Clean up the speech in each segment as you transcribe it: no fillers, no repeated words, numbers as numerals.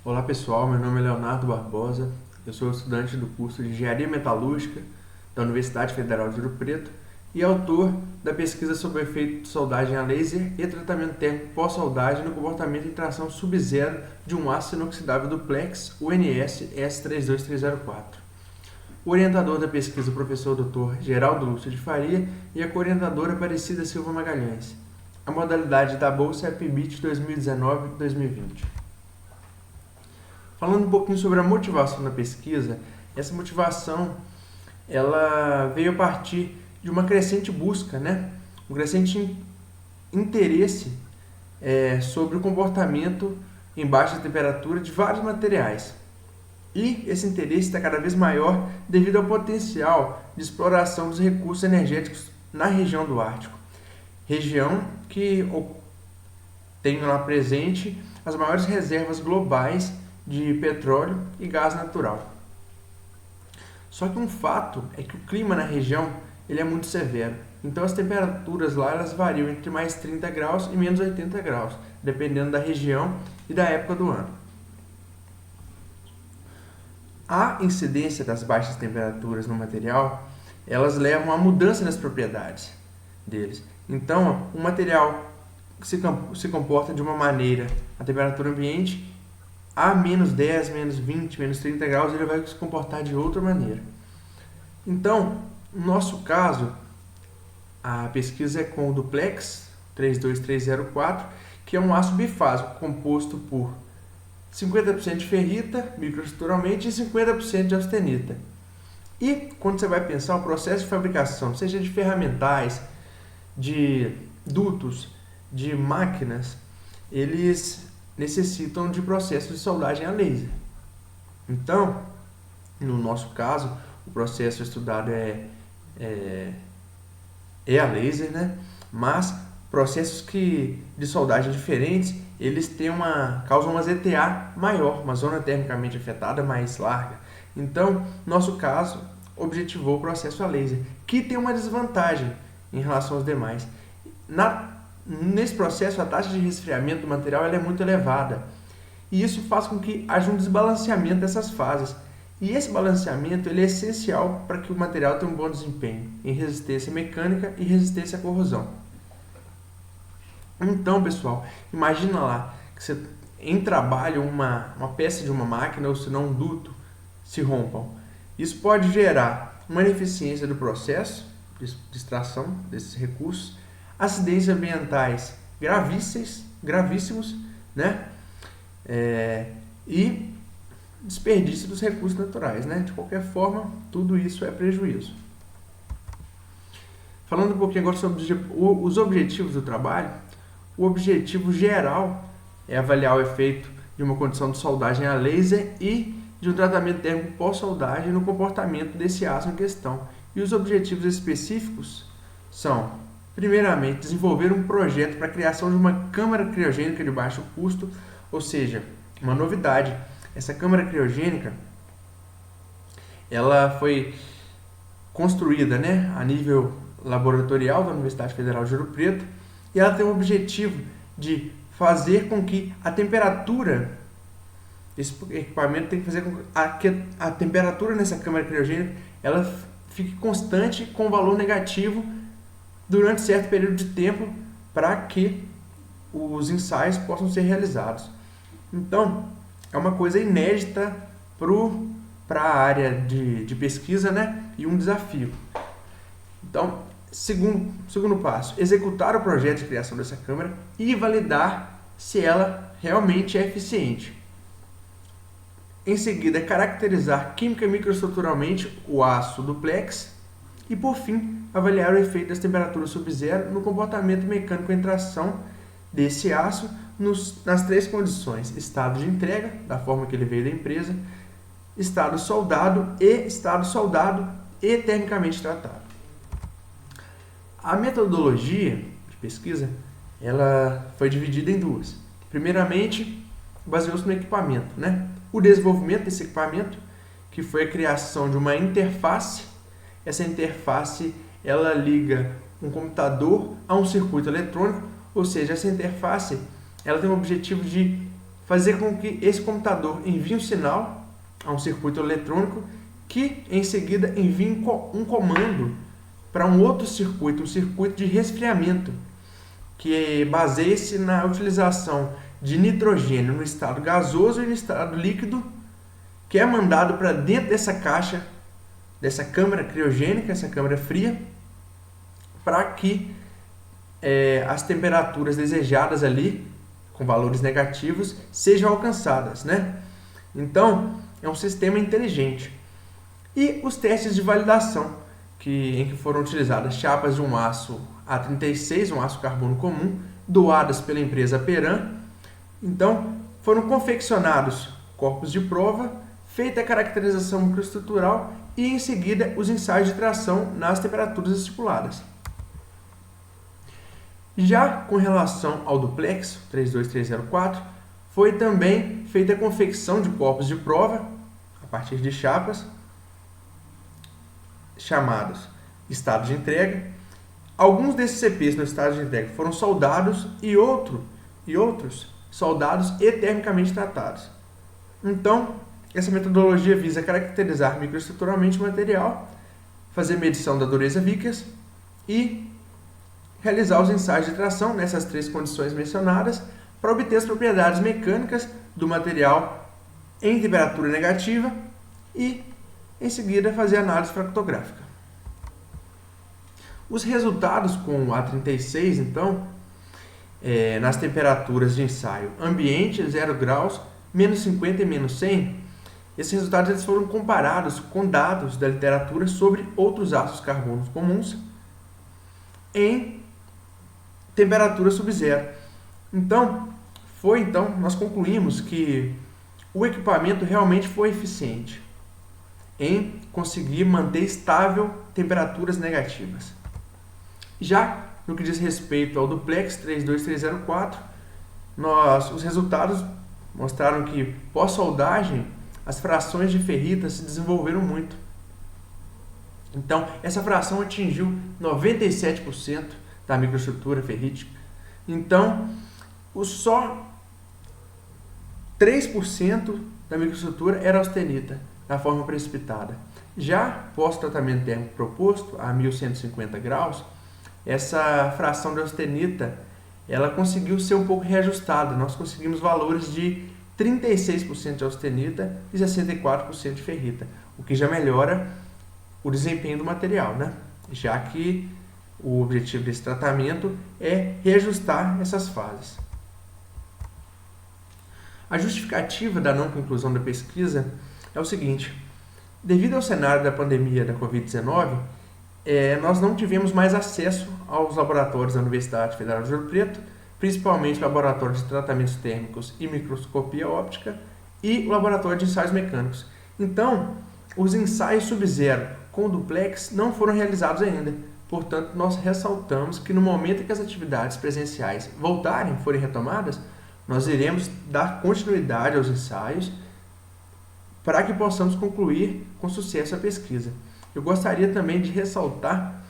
Olá pessoal, meu nome é Leonardo Barbosa, eu sou estudante do curso de Engenharia Metalúrgica da Universidade Federal de Ouro Preto e autor da pesquisa sobre o efeito de soldagem a laser e tratamento térmico pós-soldagem no comportamento de tração sub-zero de um aço inoxidável duplex UNS S32304. O orientador da pesquisa é o professor Dr. Geraldo Lúcio de Faria e a coorientadora Aparecida Silva Magalhães. A modalidade da bolsa é PBIT 2019-2020. Falando um pouquinho sobre a motivação da pesquisa, essa motivação ela veio a partir de uma crescente busca, um crescente interesse sobre o comportamento em baixa temperatura de vários materiais. E esse interesse está cada vez maior devido ao potencial de exploração dos recursos energéticos na região do Ártico. Região que tem lá presente as maiores reservas globais de petróleo e gás natural. Só que um fato é que o clima na região ele é muito severo. Então as temperaturas lá elas variam entre mais 30 graus e menos 80 graus, dependendo da região e da época do ano. A incidência das baixas temperaturas no material, elas levam à mudança nas propriedades deles. Então, o material se comporta de uma maneira, a temperatura ambiente, a menos 10, menos 20, menos 30 graus, ele vai se comportar de outra maneira. Então, no nosso caso, a pesquisa é com o duplex 32304, que é um aço bifásico composto por 50% de ferrita, microestruturalmente, e 50% de austenita. E quando você vai pensar o processo de fabricação, seja de ferramentais, de dutos, de máquinas, eles necessitam de processos de soldagem a laser. Então, no nosso caso, o processo estudado é a laser, mas processos de soldagem diferentes, eles causam uma ZTA maior, uma zona termicamente afetada mais larga. Então, nosso caso, objetivou o processo a laser, que tem uma desvantagem em relação aos demais. Nesse processo, a taxa de resfriamento do material ela é muito elevada. E isso faz com que haja um desbalanceamento dessas fases. E esse balanceamento ele é essencial para que o material tenha um bom desempenho em resistência mecânica e resistência à corrosão. Então, pessoal, imagina lá que você, em trabalho uma peça de uma máquina ou se não um duto se rompam. Isso pode gerar uma ineficiência do processo de extração desses recursos, acidentes ambientais gravíssimos, e desperdício dos recursos naturais, De qualquer forma, tudo isso é prejuízo. Falando um pouquinho agora sobre os objetivos do trabalho, o objetivo geral é avaliar o efeito de uma condição de soldagem a laser e de um tratamento térmico pós-soldagem no comportamento desse aço em questão. E os objetivos específicos são, primeiramente, desenvolver um projeto para a criação de uma câmara criogênica de baixo custo, ou seja, uma novidade. Essa câmara criogênica ela foi construída a nível laboratorial da Universidade Federal de Ouro Preto e ela tem o objetivo de fazer com que a temperatura, esse equipamento tem que fazer com que a temperatura nessa câmara criogênica ela fique constante com valor negativo durante certo período de tempo para que os ensaios possam ser realizados. Então, é uma coisa inédita para a área de pesquisa, e um desafio. Então, segundo passo, executar o projeto de criação dessa câmara e validar se ela realmente é eficiente. Em seguida, caracterizar química e microestruturalmente o aço duplex e, por fim, avaliar o efeito das temperaturas sub-zero no comportamento mecânico em tração desse aço nas três condições: estado de entrega, da forma que ele veio da empresa, estado soldado e termicamente tratado. A metodologia de pesquisa ela foi dividida em duas. Primeiramente, baseou-se no equipamento, O desenvolvimento desse equipamento, que foi a criação de uma interface. Essa interface ela liga um computador a um circuito eletrônico, ou seja, essa interface ela tem o objetivo de fazer com que esse computador envie um sinal a um circuito eletrônico que em seguida envie um comando para um outro circuito, um circuito de resfriamento, que baseia-se na utilização de nitrogênio no estado gasoso e no estado líquido, que é mandado para dentro dessa caixa, dessa câmara criogênica, essa câmara fria, para que as temperaturas desejadas ali, com valores negativos, sejam alcançadas, né? Então, é um sistema inteligente. E os testes de validação, em que foram utilizadas chapas de um aço A36, um aço carbono comum, doadas pela empresa Peran. Então, foram confeccionados corpos de prova, feita a caracterização microestrutural e, em seguida, os ensaios de tração nas temperaturas estipuladas. Já com relação ao duplex 32304, foi também feita a confecção de corpos de prova, a partir de chapas, chamados estado de entrega. Alguns desses CPs no estado de entrega foram soldados e outros soldados e termicamente tratados. Então, essa metodologia visa caracterizar microestruturalmente o material, fazer medição da dureza Vickers e realizar os ensaios de tração nessas três condições mencionadas para obter as propriedades mecânicas do material em temperatura negativa e, em seguida, fazer análise fractográfica. Os resultados com o A36, então, nas temperaturas de ensaio ambiente, 0 graus, menos 50 e menos 100, esses resultados eles foram comparados com dados da literatura sobre outros ácidos carbonos comuns em temperatura sub-zero. Então, nós concluímos que o equipamento realmente foi eficiente em conseguir manter estável temperaturas negativas. Já no que diz respeito ao duplex 32304, os resultados mostraram que pós-soldagem as frações de ferrita se desenvolveram muito. Então, essa fração atingiu 97% da microestrutura ferrítica. Então, só 3% da microestrutura era austenita, da forma precipitada. Já pós-tratamento térmico proposto, a 1150 graus, essa fração de austenita ela conseguiu ser um pouco reajustada. Nós conseguimos valores de 36% de austenita e 64% de ferrita, o que já melhora o desempenho do material, né? Já que o objetivo desse tratamento é reajustar essas fases. A justificativa da não conclusão da pesquisa é o seguinte: devido ao cenário da pandemia da Covid-19, nós não tivemos mais acesso aos laboratórios da Universidade Federal de Ouro Preto, principalmente o laboratório de tratamentos térmicos e microscopia óptica e o laboratório de ensaios mecânicos. Então, os ensaios sub-zero com o duplex não foram realizados ainda. Portanto, nós ressaltamos que no momento em que as atividades presenciais forem retomadas, nós iremos dar continuidade aos ensaios para que possamos concluir com sucesso a pesquisa. Eu gostaria também de ressaltar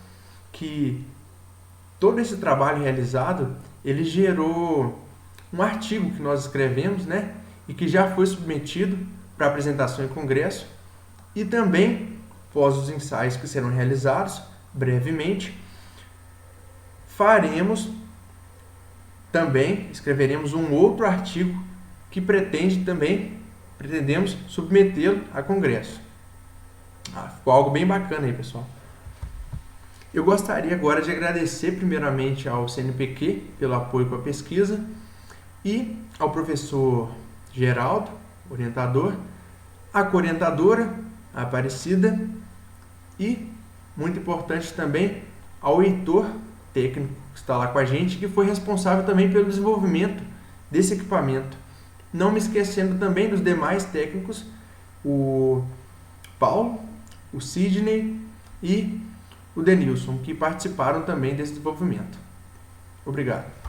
que todo esse trabalho realizado, ele gerou um artigo que nós escrevemos, né, e que já foi submetido para apresentação em congresso, e também, após os ensaios que serão realizados, brevemente, escreveremos um outro artigo que pretendemos submetê-lo a congresso. Ficou algo bem bacana aí, pessoal. Eu gostaria agora de agradecer primeiramente ao CNPq pelo apoio com a pesquisa e ao professor Geraldo, orientador, a co-orientadora, a Aparecida, e, muito importante também, ao Heitor, técnico que está lá com a gente, que foi responsável também pelo desenvolvimento desse equipamento. Não me esquecendo também dos demais técnicos, o Paulo, o Sidney e o Denilson, que participaram também desse desenvolvimento. Obrigado.